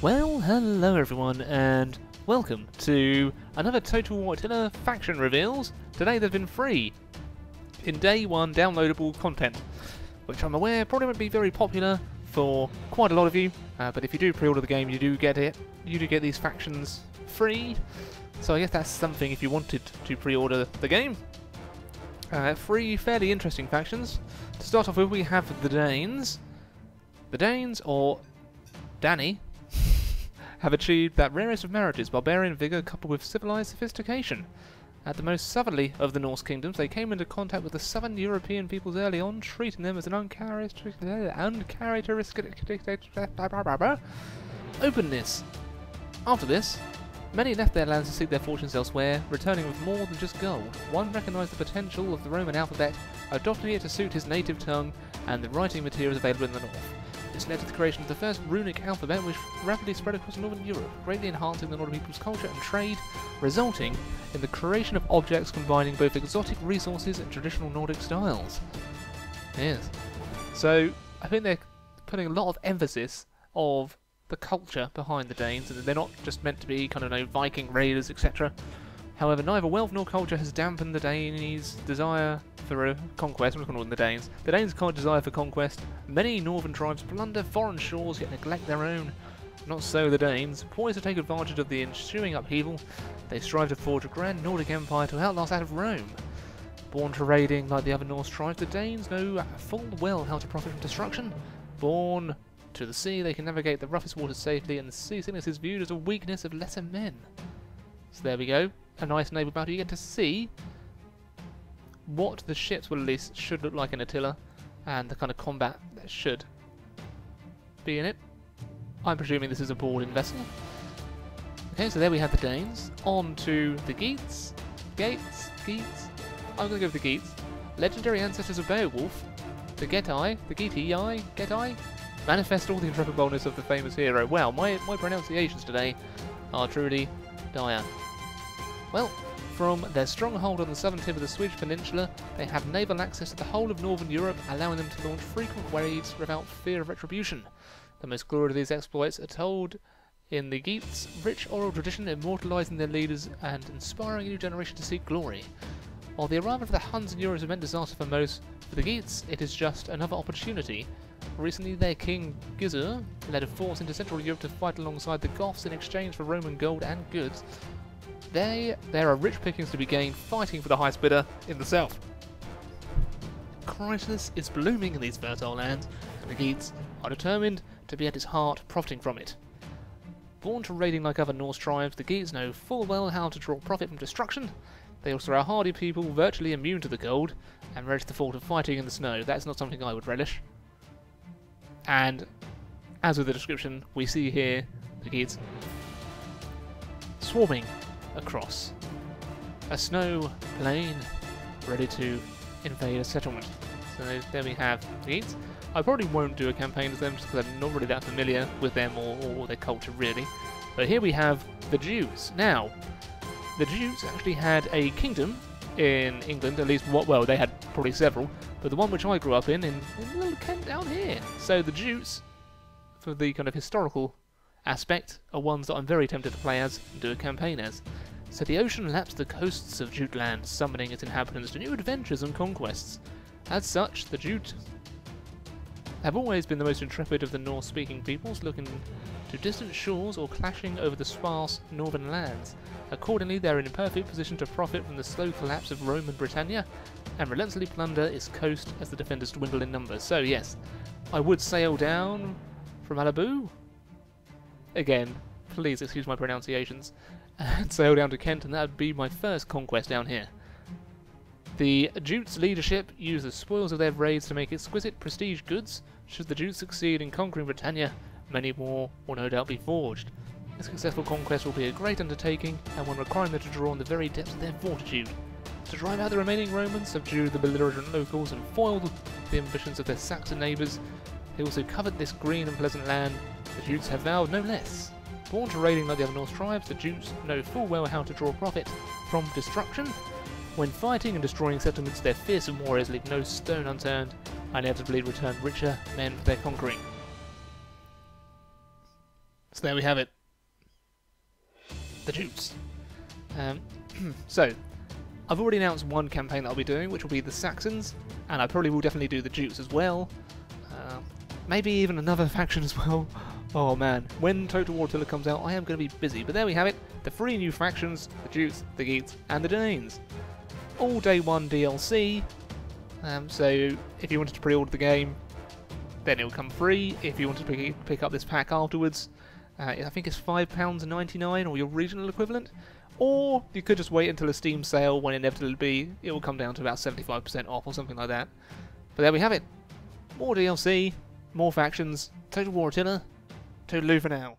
Well, hello everyone, and welcome to another Total Attila faction reveals. Today they've been free in day one downloadable content, which I'm aware probably won't be very popular for quite a lot of you, but if you do pre-order the game you do get it. You do get these factions free, so I guess that's something if you wanted to pre-order the game. Three fairly interesting factions. To start off with, we have the Danes. The Danes, or Danny, have achieved that rarest of marriages, barbarian vigour coupled with civilized sophistication. At the most southerly of the Norse kingdoms, they came into contact with the southern European peoples early on, treating them as an uncharacteristic openness. After this, many left their lands to seek their fortunes elsewhere, returning with more than just gold. One recognised the potential of the Roman alphabet, adopting it to suit his native tongue and the writing materials available in the north. This led to the creation of the first runic alphabet, which rapidly spread across northern Europe, greatly enhancing the Northern people's culture and trade, resulting in the creation of objects combining both exotic resources and traditional Nordic styles. Yes. So, I think they're putting a lot of emphasis of the culture behind the Danes, and they're not just meant to be kind of Viking raiders, etc. However, neither wealth nor culture has dampened the Danes' desire for conquest. I'm not calling them the Danes. The Danes can't desire for conquest. Many northern tribes plunder foreign shores yet neglect their own. Not so the Danes. Poised to take advantage of the ensuing upheaval, they strive to forge a grand Nordic empire to outlast that of Rome. Born to raiding like the other Norse tribes, the Danes know full well how to profit from destruction. Born to the sea, they can navigate the roughest waters safely, and the seasickness is viewed as a weakness of lesser men. So there we go. A nice naval battle. You get to see what the ships will at least should look like in Attila, and the kind of combat that should be in it. I'm presuming this is a boarding vessel. Okay, so there we have the Danes. On to the Geats. Geats? I'm going to go with the Geats. Legendary ancestors of Beowulf. The Getai. The Getai? Manifest all the intrepid boldness of the famous hero. Wow, my pronunciations today are truly dire. Well, from their stronghold on the southern tip of the Swedish peninsula, they have naval access to the whole of northern Europe, allowing them to launch frequent raids without fear of retribution. The most glorious of these exploits are told in the Geats' rich oral tradition, immortalising their leaders and inspiring a new generation to seek glory. While the arrival of the Huns and Euros meant disaster for most, for the Geats it is just another opportunity. Recently their king Gizur led a force into Central Europe to fight alongside the Goths in exchange for Roman gold and goods. There are rich pickings to be gained fighting for the highest bidder in the south. Crisis is blooming in these fertile lands, and the Geats are determined to be at its heart, profiting from it. Born to raiding like other Norse tribes, the Geats know full well how to draw profit from destruction. They also are hardy people, virtually immune to the cold, and ready to the thought of fighting in the snow. That's not something I would relish. And, as with the description, we see here the Geats swarming across a snow plain, ready to invade a settlement. So there we have the Geats. I probably won't do a campaign as them just because I'm not really that familiar with them or their culture really. But here we have the Jutes. Now, the Jutes actually had a kingdom in England, at least well, they had probably several, but the one which I grew up in little Kent down here. So the Jutes, for the kind of historical aspect, are ones that I'm very tempted to play as and do a campaign as. So the ocean laps the coasts of Juteland, summoning its inhabitants to new adventures and conquests. As such, the Jutes have always been the most intrepid of the Norse-speaking peoples, looking to distant shores or clashing over the sparse northern lands. Accordingly, they are in a perfect position to profit from the slow collapse of Rome and Britannia, and relentlessly plunder its coast as the defenders dwindle in numbers. So yes, I would sail down from Malibu. Again, please excuse my pronunciations, and sail down to Kent, and that would be my first conquest down here. The Jutes' leadership use the spoils of their raids to make exquisite prestige goods. Should the Jutes succeed in conquering Britannia, many more will no doubt be forged. A successful conquest will be a great undertaking, and one requiring them to draw on the very depths of their fortitude. To drive out the remaining Romans, subdue the belligerent locals, and foil the ambitions of their Saxon neighbours, they also covet this green and pleasant land. The Jutes have vowed no less. Born to raiding like the other Norse tribes, the Jutes know full well how to draw profit from destruction. When fighting and destroying settlements, their fearsome warriors leave no stone unturned, and inevitably return richer men for their conquering. So there we have it. The Jutes. So, I've already announced one campaign that I'll be doing, which will be the Saxons, and I probably will definitely do the Jutes as well. Maybe even another faction as well. Oh man, when Total War Attila comes out, I am going to be busy. But there we have it, the 3 new factions, the Jutes, the Geats, and the Danes. All day 1 DLC, so if you wanted to pre-order the game, then it will come free. If you wanted to pick up this pack afterwards, I think it's £5.99 or your regional equivalent. Or you could just wait until a Steam sale when inevitably it will come down to about 75% off or something like that. But there we have it. More DLC, more factions, Total War Attila, toodaloo for now.